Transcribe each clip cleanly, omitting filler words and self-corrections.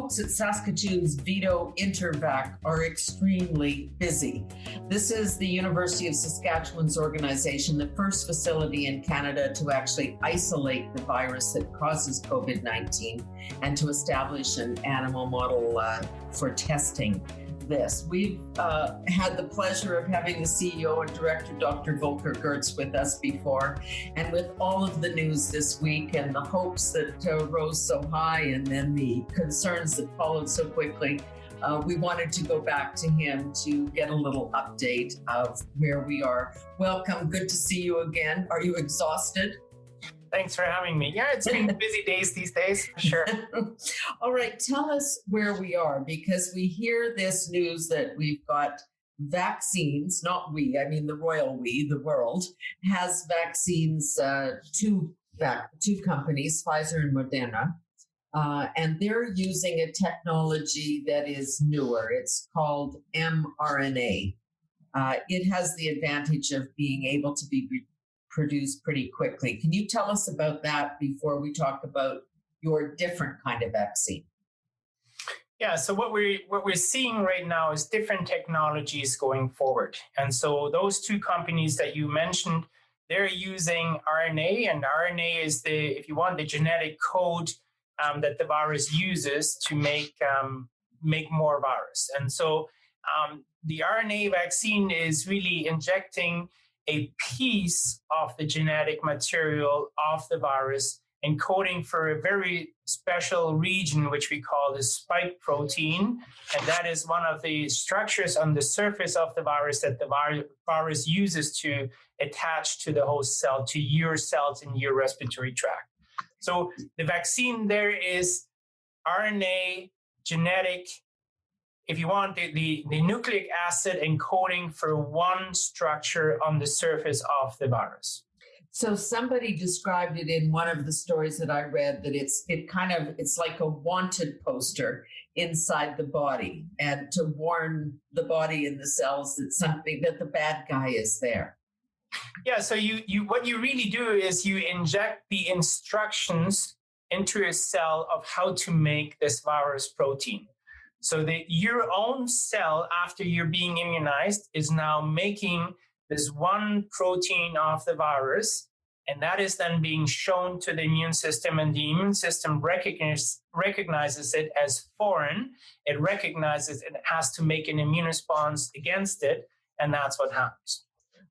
folks at Saskatoon's VIDO InterVac are extremely busy. This is the University of Saskatchewan's organization, the first facility in Canada to actually isolate the virus that causes COVID-19 and to establish an animal model for testing this. We've had the pleasure of having the CEO and director, Dr. Volker Gerdts, with us before. And with all of the news this week and the hopes that rose so high and then the concerns that followed so quickly, we wanted to go back to him to get a little update of where we are. Welcome. Good to see you again. Are you exhausted? Thanks for having me. Yeah, it's been busy days these days, for sure. All right, tell us where we are, because we hear this news that we've got vaccines, not we, I mean the royal we, the world, has vaccines, two companies, Pfizer and Moderna, and they're using a technology that is newer. It's called mRNA. It has the advantage of being able to be produced pretty quickly. Can you tell us about that before we talk about your different kind of vaccine? Yeah, so what we're seeing right now is different technologies going forward. And so those two companies that you mentioned, they're using RNA, and RNA is if you want, the genetic code that the virus uses to make more virus. And so the RNA vaccine is really injecting a piece of the genetic material of the virus, encoding for a very special region, which we call the spike protein. And that is one of the structures on the surface of the virus that the virus uses to attach to the host cell, to your cells in your respiratory tract. So the vaccine there is RNA, genetic, if you want, the nucleic acid encoding for one structure on the surface of the virus. So somebody described it in one of the stories that I read that it's like a wanted poster inside the body, and to warn the body and the cells that the bad guy is there. Yeah, so what you really do is you inject the instructions into a cell of how to make this virus protein. So that your own cell, after you're being immunized, is now making this one protein of the virus, and that is then being shown to the immune system, and the immune system recognizes it as foreign. It recognizes it has to make an immune response against it, and that's what happens.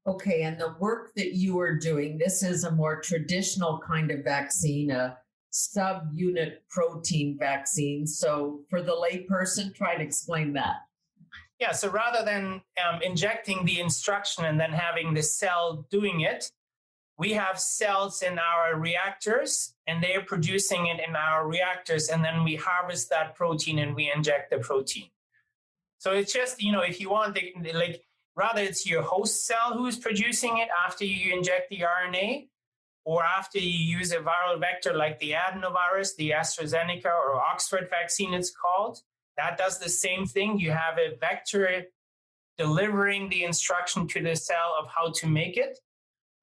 Okay, and the work that you are doing, this is a more traditional kind of vaccine, a subunit protein vaccine. So for the layperson, try to explain that. Yeah, so rather than injecting the instruction and then having the cell doing it, we have cells in our reactors, and they're producing it in our reactors, and then we harvest that protein and we inject the protein. So it's just, if you want, rather it's your host cell who's producing it after you inject the RNA, or after you use a viral vector like the adenovirus, the AstraZeneca or Oxford vaccine it's called. That does the same thing. You have a vector delivering the instruction to the cell of how to make it.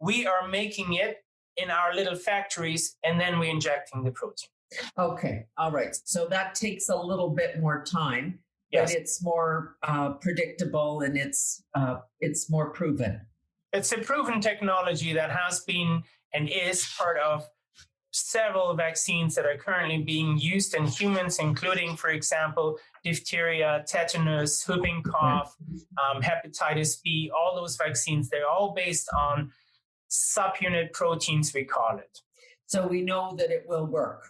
We are making it in our little factories, and then we're injecting the protein. Okay, all right. So that takes a little bit more time, yes, but it's more predictable, and it's more proven. It's a proven technology that has been and is part of several vaccines that are currently being used in humans, including, for example, diphtheria, tetanus, whooping cough, hepatitis B. All those vaccines, they're all based on subunit proteins, we call it. So we know that it will work.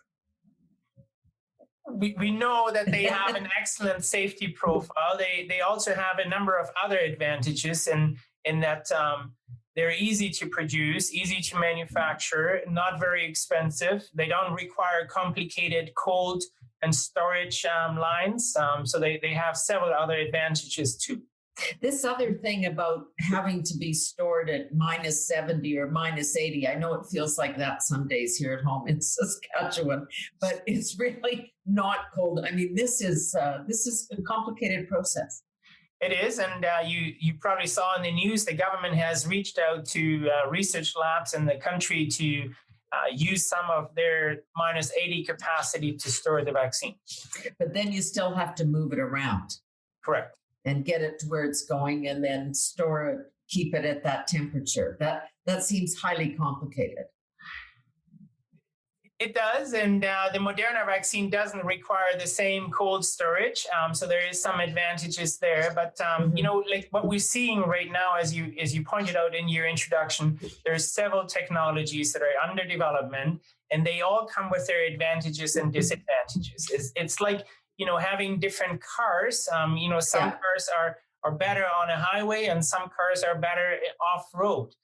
We know that they have an excellent safety profile. They also have a number of other advantages in that they're easy to produce, easy to manufacture, not very expensive. They don't require complicated cold and storage lines. So they have several other advantages too. This other thing about having to be stored at -70 or -80, I know it feels like that some days here at home in Saskatchewan, but it's really not cold. I mean, this is a complicated process. It is, and you probably saw in the news, the government has reached out to research labs in the country to use some of their -80 capacity to store the vaccine. But then you still have to move it around. Correct. And get it to where it's going and then store it, keep it at that temperature. That seems highly complicated. It does, and the Moderna vaccine doesn't require the same cold storage, so there is some advantages there. But like what we're seeing right now, as you pointed out in your introduction, there's several technologies that are under development, and they all come with their advantages and disadvantages. It's like having different cars. Some cars are better on a highway, and some cars are better off road.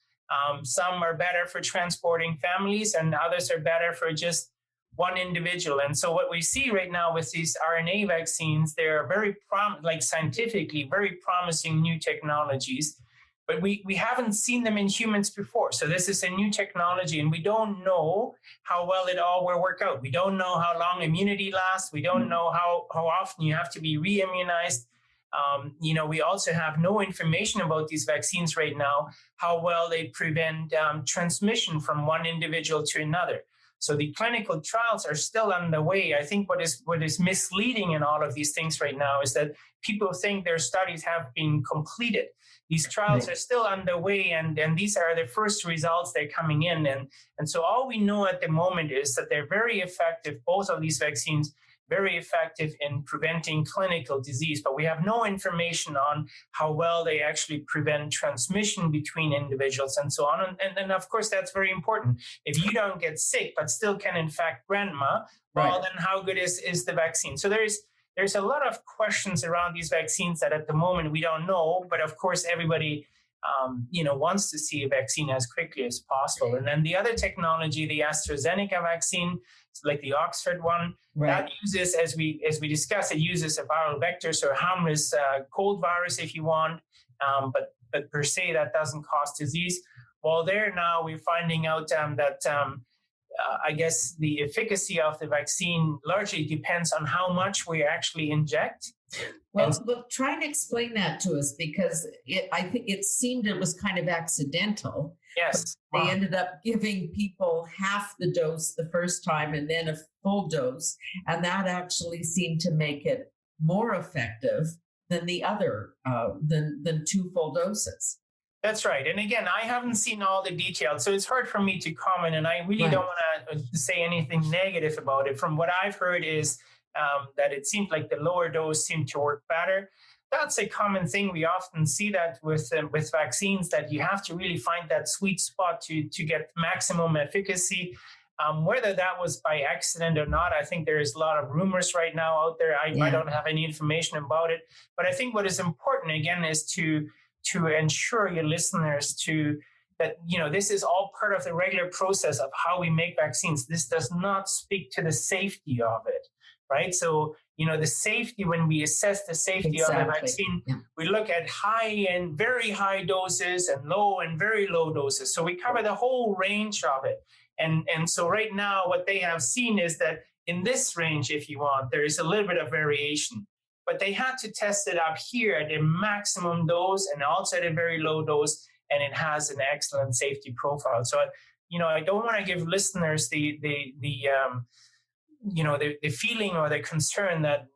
Some are better for transporting families, and others are better for just one individual. And so what we see right now with these RNA vaccines, they're very scientifically very promising new technologies, but we haven't seen them in humans before. So this is a new technology, and we don't know how well it all will work out. We don't know how long immunity lasts. We don't know how often you have to be re-immunized. We also have no information about these vaccines right now, how well they prevent transmission from one individual to another. So the clinical trials are still underway. I think what is misleading in all of these things right now is that people think their studies have been completed. These trials are still underway, and these are the first results they're coming in. And so all we know at the moment is that they're very effective, both of these vaccines, very effective in preventing clinical disease, but we have no information on how well they actually prevent transmission between individuals and so on. And of course, that's very important. If you don't get sick, but still can infect grandma, well, then how good is the vaccine? So there's a lot of questions around these vaccines that at the moment we don't know, but of course, everybody wants to see a vaccine as quickly as possible. And then the other technology, the AstraZeneca vaccine, like the Oxford one, that uses, as we discussed, it uses a viral vector, so a harmless cold virus if you want, but per se that doesn't cause disease. Well, there now we're finding out that I guess the efficacy of the vaccine largely depends on how much we actually inject. Well, try and explain that to us, because I think it seemed it was kind of accidental. Yes. They ended up giving people half the dose the first time and then a full dose. And that actually seemed to make it more effective than the other, than 2 full doses. That's right. And again, I haven't seen all the details, so it's hard for me to comment, and I really don't want to say anything negative about it. From what I've heard is that it seemed like the lower dose seemed to work better. That's a common thing. We often see that with vaccines, that you have to really find that sweet spot to get maximum efficacy. Whether that was by accident or not, I think there is a lot of rumors right now out there. I don't have any information about it. But I think what is important, again, is to ensure your listeners that this is all part of the regular process of how we make vaccines. This does not speak to the safety of it, right? So, the safety, when we assess the safety of the vaccine, we look at high and very high doses and low and very low doses. So we cover the whole range of it. And so right now, what they have seen is that in this range, if you want, there is a little bit of variation. But they had to test it up here at a maximum dose and also at a very low dose, and it has an excellent safety profile. So, I don't want to give listeners the feeling or the concern that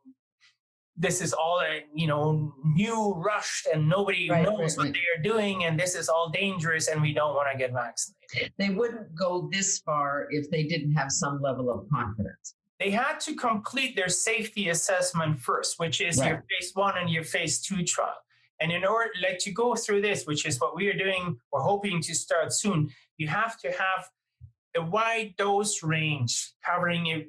this is all new, rushed, and nobody knows what they are doing, and this is all dangerous, and we don't want to get vaccinated. They wouldn't go this far if they didn't have some level of confidence. They had to complete their safety assessment first, which is your phase 1 and your phase 2 trial. And in order to go through this, which is what we are doing, we're hoping to start soon, you have to have a wide dose range covering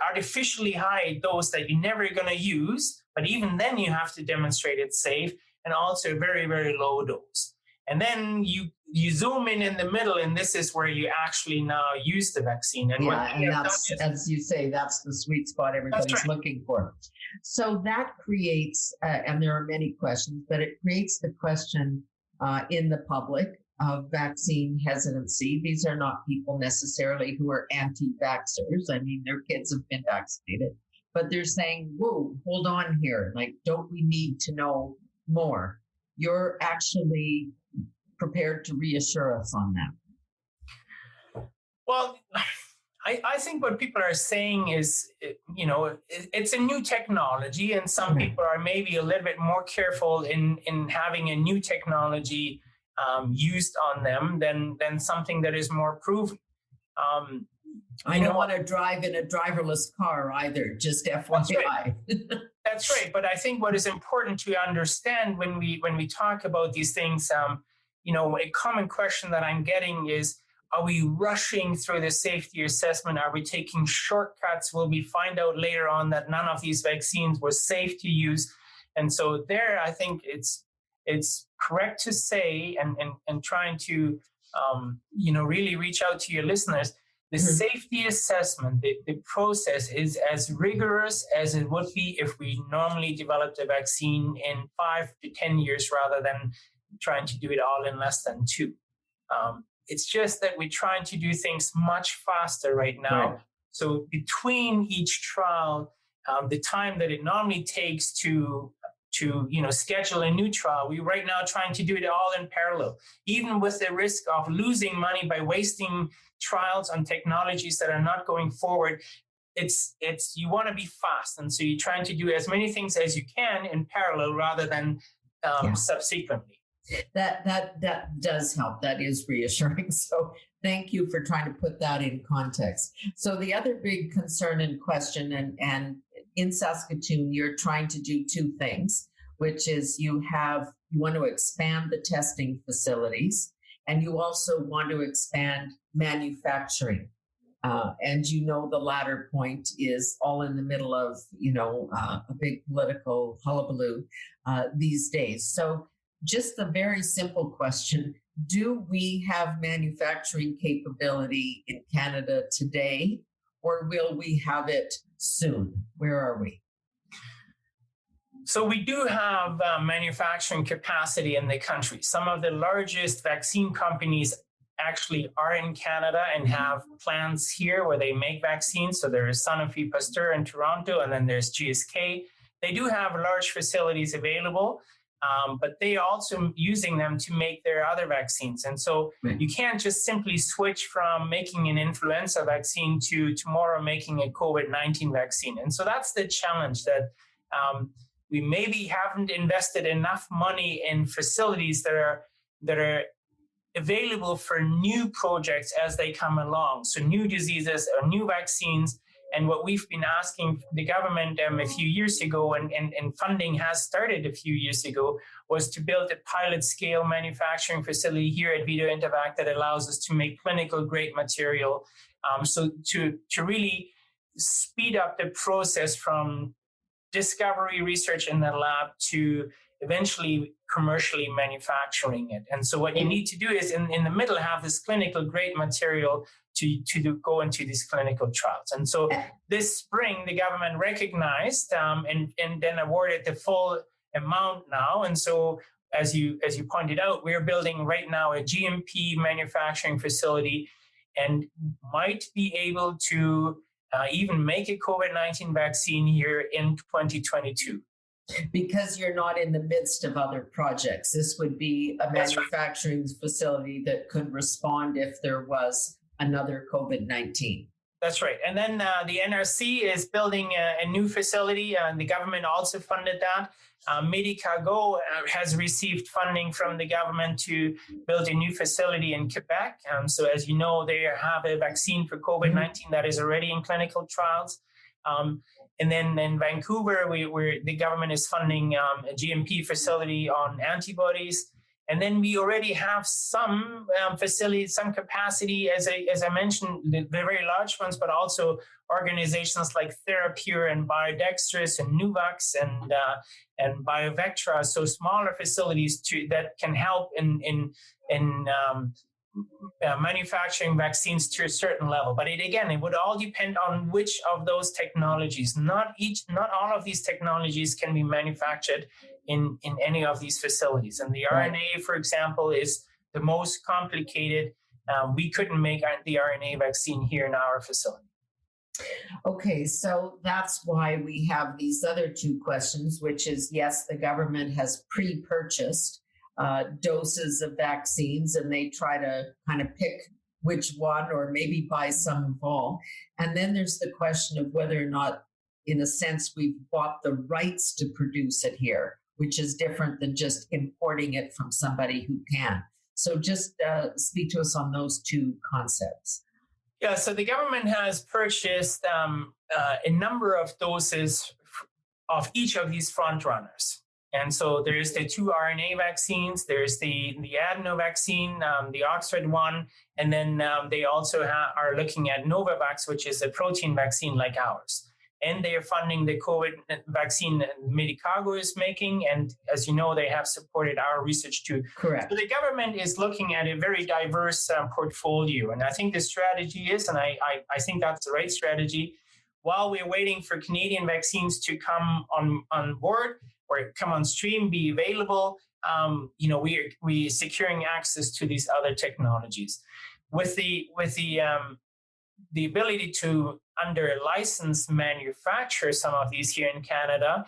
artificially high dose that you're never going to use, but even then you have to demonstrate it's safe, and also a very, very low dose. And then you zoom in the middle, and this is where you actually now use the vaccine. And that's, as you say, that's the sweet spot everybody's looking for. So that creates, and there are many questions, but it creates the question in the public of vaccine hesitancy. These are not people necessarily who are anti-vaxxers. I mean, their kids have been vaccinated, but they're saying, whoa, hold on here. Like, don't we need to know more? You're actually prepared to reassure us on that. Well, I think what people are saying is, it's a new technology, and some people are maybe a little bit more careful in having a new technology used on them than something that is more proven. I don't want to drive in a driverless car either, just FYI. That's right. But I think what is important to understand when we talk about these things, a common question that I'm getting is, are we rushing through the safety assessment? Are we taking shortcuts? Will we find out later on that none of these vaccines were safe to use? And so there, I think it's correct to say, and trying to, really reach out to your listeners, the safety assessment, the process is as rigorous as it would be if we normally developed a vaccine in 5 to 10 years rather than trying to do it all in less than 2. It's just that we're trying to do things much faster right now. Right. So between each trial, the time that it normally takes to schedule a new trial, we're right now trying to do it all in parallel, even with the risk of losing money by wasting trials on technologies that are not going forward. It's you want to be fast, and so you're trying to do as many things as you can in parallel rather than subsequently. That does help. That is reassuring. So thank you for trying to put that in context. So the other big concern and question, and in Saskatoon, you're trying to do 2 things, which is you want to expand the testing facilities, and you also want to expand manufacturing. And the latter point is all in the middle of, a big political hullabaloo these days. So just the very simple question, do we have manufacturing capability in Canada today, or will we have it soon? Where are we? So we do have manufacturing capacity in the country. Some of the largest vaccine companies actually are in Canada and have plants here where they make vaccines. So there is Sanofi Pasteur in Toronto, and then there's GSK. They do have large facilities available, but they are also using them to make their other vaccines. And so you can't just simply switch from making an influenza vaccine to tomorrow making a COVID-19 vaccine. And so that's the challenge, that we maybe haven't invested enough money in facilities that are available for new projects as they come along. So new diseases or new vaccines. And what we've been asking the government a few years ago, and funding has started a few years ago, was to build a pilot scale manufacturing facility here at VIDO InterVac that allows us to make clinical grade material. So to really speed up the process from discovery research in the lab to eventually commercially manufacturing it. And so what you need to do is in the middle have this clinical grade material to go into these clinical trials. And so this spring, the government recognized and then awarded the full amount now. And so as you pointed out, we're building right now a GMP manufacturing facility and might be able to even make a COVID-19 vaccine here in 2022. Because you're not in the midst of other projects. This would be a manufacturing facility that could respond if there was another COVID-19. That's right. And then the NRC is building a new facility, and the government also funded that. Medicago has received funding from the government to build a new facility in Quebec. So as you know, they have a vaccine for COVID-19 that is already in clinical trials. And then in Vancouver, the government is funding a GMP facility on antibodies. And then we already have some facilities, some capacity, as I mentioned, the very large ones, but also organizations like Therapure and Biodextrous and Nuvax and BioVectra, so smaller facilities that can help in manufacturing vaccines to a certain level. But it would all depend on which of those technologies. Not all of these technologies can be manufactured in any of these facilities. And the RNA, for example, is the most complicated. We couldn't make the RNA vaccine here in our facility. Okay, so that's why we have these other 2 questions, which is, yes, the government has pre-purchased doses of vaccines, and they try to kind of pick which one, or maybe buy some of all. And then there's the question of whether or not, in a sense, we've bought the rights to produce it here, which is different than just importing it from somebody who can. So just speak to us on those two concepts. Yeah, so the government has purchased a number of doses of each of these front runners. And so there's the 2 RNA vaccines, there's the adeno vaccine, the Oxford one, and then they also are looking at Novavax, which is a protein vaccine like ours. And they are funding the COVID vaccine Medicago is making. And as you know, they have supported our research too. Correct. So the government is looking at a very diverse portfolio. And I think the strategy is, and I think that's the right strategy, while we're waiting for Canadian vaccines to come on board or come on stream, be available, we're securing access to these other technologies. With the ability to under license manufacture some of these here in Canada,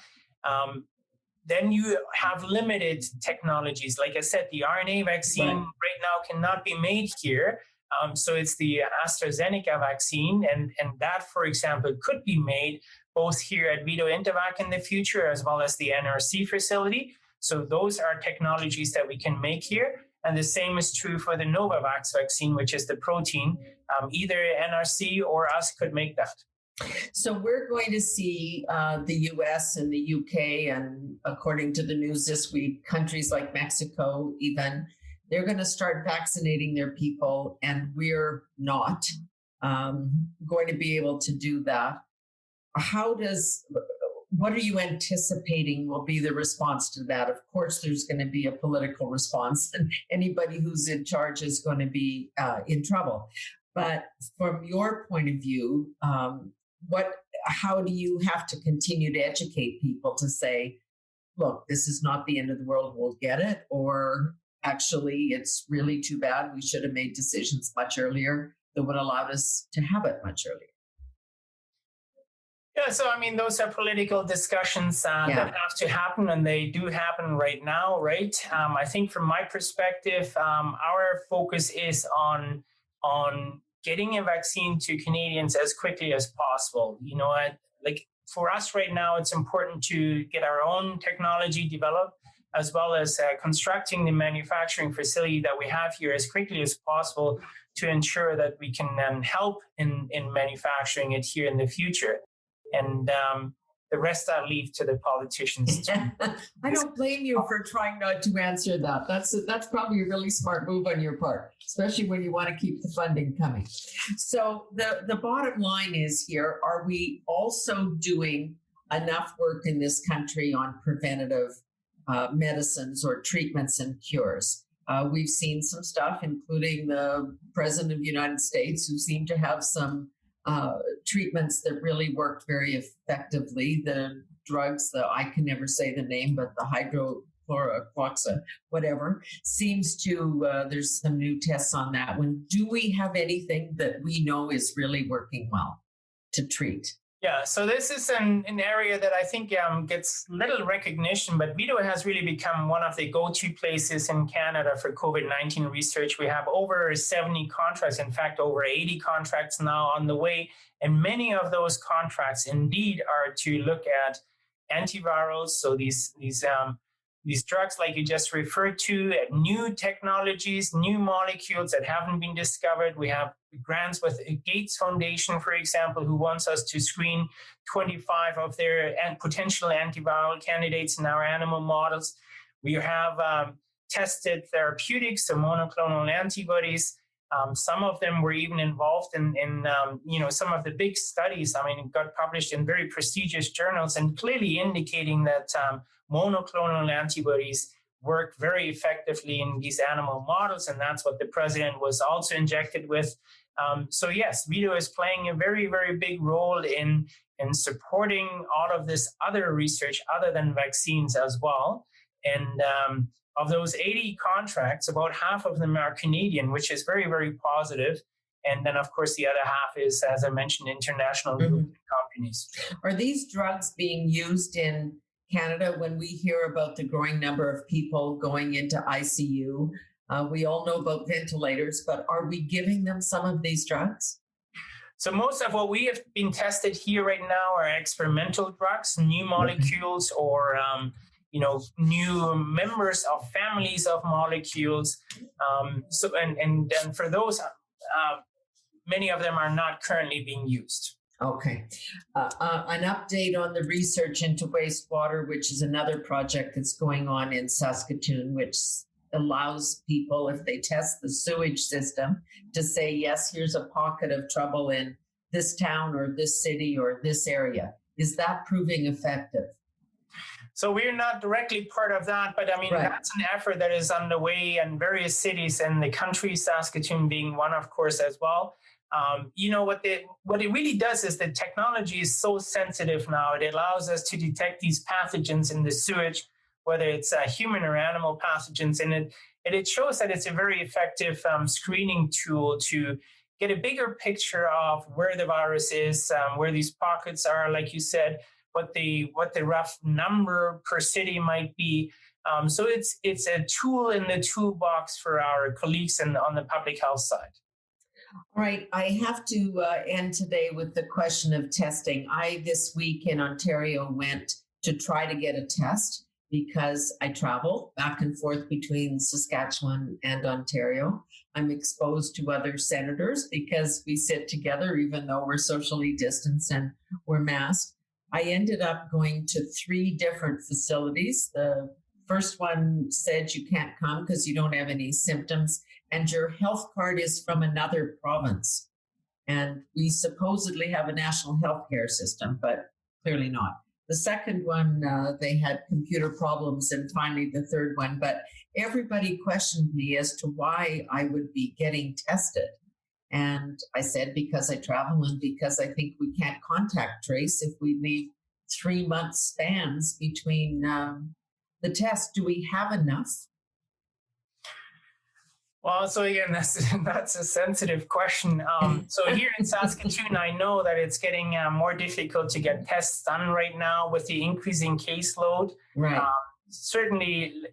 then you have limited technologies. Like I said, the RNA vaccine right now cannot be made here. So it's the AstraZeneca vaccine, and that, for example, could be made both here at VIDO InterVac in the future, as well as the NRC facility. So those are technologies that we can make here. And the same is true for the Novavax vaccine, which is the protein. Either NRC or us could make that. So we're going to see the US and the UK, and according to the news this week, countries like Mexico even, they're going to start vaccinating their people, and we're not going to be able to do that. What are you anticipating will be the response to that? Of course, there's going to be a political response, and anybody who's in charge is going to be in trouble. But from your point of view, how do you have to continue to educate people to say, look, this is not the end of the world, we'll get it, or actually, it's really too bad, we should have made decisions much earlier that would allow us to have it much earlier? Yeah, so I mean, those are political discussions that have to happen, and they do happen right now, right? I think from my perspective, our focus is on getting a vaccine to Canadians as quickly as possible. You know, like for us right now, it's important to get our own technology developed, as well as constructing the manufacturing facility that we have here as quickly as possible to ensure that we can help in manufacturing it here in the future. And the rest I leave to the politicians. I don't blame you for trying not to answer that. That's probably a really smart move on your part, especially when you want to keep the funding coming. So the bottom line is here, are we also doing enough work in this country on preventative medicines or treatments and cures? We've seen some stuff, including the President of the United States, who seemed to have some treatments that really worked very effectively. The drugs, I can never say the name, but the hydrochloroquine, whatever, seems to, there's some new tests on that one. Do we have anything that we know is really working well to treat? Yeah, so this is an area that I think gets little recognition, but VIDO has really become one of the go-to places in Canada for COVID-19 research. We have over 70 contracts, in fact, over 80 contracts now on the way. And many of those contracts indeed are to look at antivirals, so these drugs like you just referred to, at new technologies, new molecules that haven't been discovered. We have grants with Gates Foundation, for example, who wants us to screen 25 of their potential antiviral candidates in our animal models. We have tested therapeutics, so monoclonal antibodies. Some of them were even involved in some of the big studies. I mean, it got published in very prestigious journals and clearly indicating that monoclonal antibodies work very effectively in these animal models, and that's what the president was also injected with. So yes, VIDO is playing a very, very big role in supporting all of this other research other than vaccines as well. And of those 80 contracts, about half of them are Canadian, which is very, very positive. And then, of course, the other half is, as I mentioned, international companies. Are these drugs being used in Canada? When we hear about the growing number of people going into ICU, We all know about ventilators, but are we giving them some of these drugs? So most of what we have been tested here right now are experimental drugs, new molecules, or new members of families of molecules. And for those, many of them are not currently being used. Okay. An update on the research into wastewater, which is another project that's going on in Saskatoon, which allows people, if they test the sewage system, to say, yes, here's a pocket of trouble in this town or this city or this area. Is that proving effective? So we're not directly part of that, but I mean, That's an effort that is underway in various cities in the country, Saskatoon being one, of course, as well. What it really does is the technology is so sensitive now. It allows us to detect these pathogens in the sewage, whether it's human or animal pathogens, and it shows that it's a very effective screening tool to get a bigger picture of where the virus is, where these pockets are, like you said, what the rough number per city might be. So it's a tool in the toolbox for our colleagues on the public health side. All right, I have to end today with the question of testing. I, this week in Ontario, went to try to get a test because I travel back and forth between Saskatchewan and Ontario. I'm exposed to other senators because we sit together, even though we're socially distanced and we're masked. I ended up going to 3 different facilities. The first one said you can't come because you don't have any symptoms and your health card is from another province. And we supposedly have a national health care system, but clearly not. The second one, they had computer problems, and finally the third one. But everybody questioned me as to why I would be getting tested. And I said, because I travel and because I think we can't contact trace if we leave 3-month spans between the tests. Do we have enough? Well, so again, that's a sensitive question. So here in Saskatoon, I know that it's getting more difficult to get tests done right now with the increasing caseload. Right. Certainly,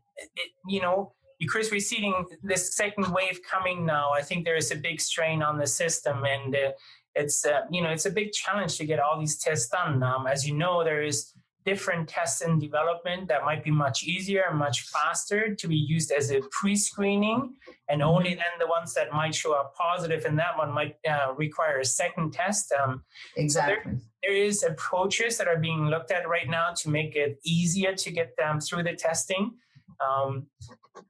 because we're seeing this second wave coming now, I think there is a big strain on the system, and it's a big challenge to get all these tests done. As you know, there is different tests in development that might be much easier and much faster to be used as a pre-screening, and only then the ones that might show up positive in that one might require a second test. Exactly. So there is approaches that are being looked at right now to make it easier to get them through the testing.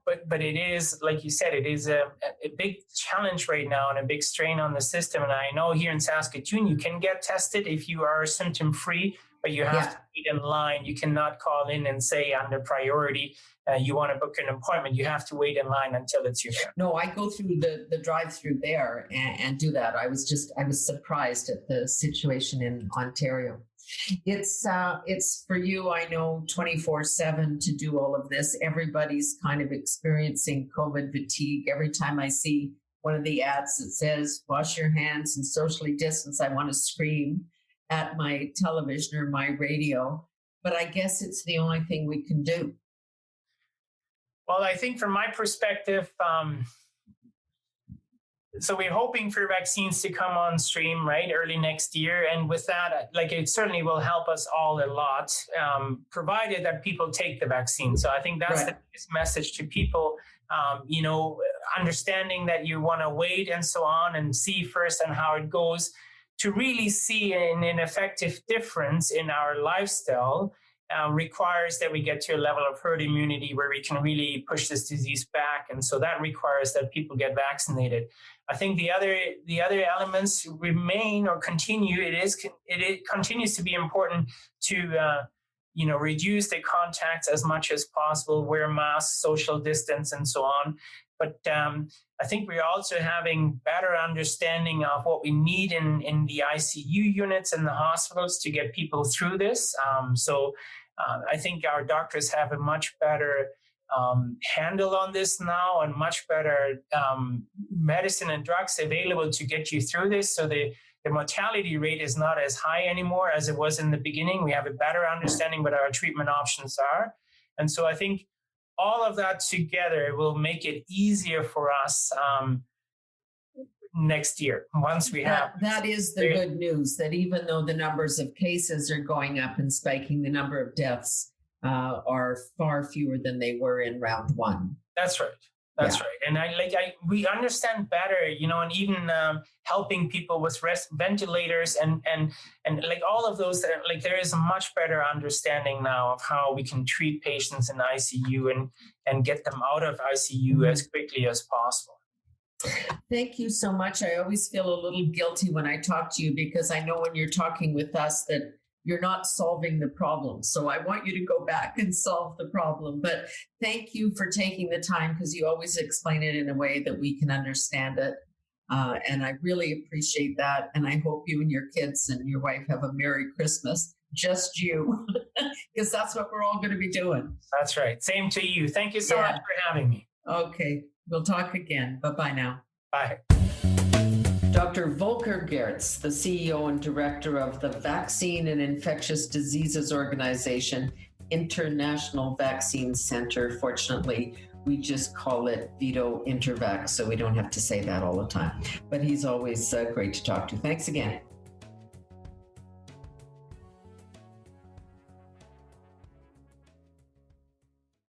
But it is, like you said, it is a big challenge right now and a big strain on the system. And I know here in Saskatoon, you can get tested if you are symptom-free, but you have to wait in line. You cannot call in and say under priority, you want to book an appointment. You have to wait in line until it's your turn. No, I go through the drive-through there and do that. I was surprised at the situation in Ontario. It's for you, I know, 24/7 to do all of this. Everybody's kind of experiencing COVID fatigue. Every time I see one of the ads that says, wash your hands and socially distance, I want to scream at my television or my radio. But I guess it's the only thing we can do. Well, I think from my perspective, so we're hoping for vaccines to come on stream, right, early next year. And with that, it certainly will help us all a lot, provided that people take the vaccine. So I think that's the biggest message to people, understanding that you want to wait and so on and see first on how it goes, to really see an effective difference in our lifestyle. Requires that we get to a level of herd immunity where we can really push this disease back, and so that requires that people get vaccinated. I think the other elements remain or continue. It continues to be important to reduce the contacts as much as possible, wear masks, social distance, and so on. But I think we're also having better understanding of what we need in the ICU units and the hospitals to get people through this. I think our doctors have a much better handle on this now, and much better medicine and drugs available to get you through this. So the mortality rate is not as high anymore as it was in the beginning. We have a better understanding what our treatment options are. And so I think all of that together will make it easier for us next year once we have. That is the good news, that even though the numbers of cases are going up and spiking, the number of deaths are far fewer than they were in round one. That's right. That's right. And we understand better, and even helping people with ventilators and like all of those, there is a much better understanding now of how we can treat patients in ICU and get them out of ICU as quickly as possible. Thank you so much. I always feel a little guilty when I talk to you, because I know when you're talking with us that you're not solving the problem. So I want you to go back and solve the problem. But thank you for taking the time, because you always explain it in a way that we can understand it. And I really appreciate that. And I hope you and your kids and your wife have a Merry Christmas. Just you, because that's what we're all going to be doing. That's right. Same to you. Thank you so much for having me. Okay. We'll talk again. Bye-bye now. Bye. Dr. Volker Gerdts, the CEO and director of the Vaccine and Infectious Diseases Organization International Vaccine Center. Fortunately, we just call it VIDO InterVac, so we don't have to say that all the time. But he's always great to talk to. Thanks again.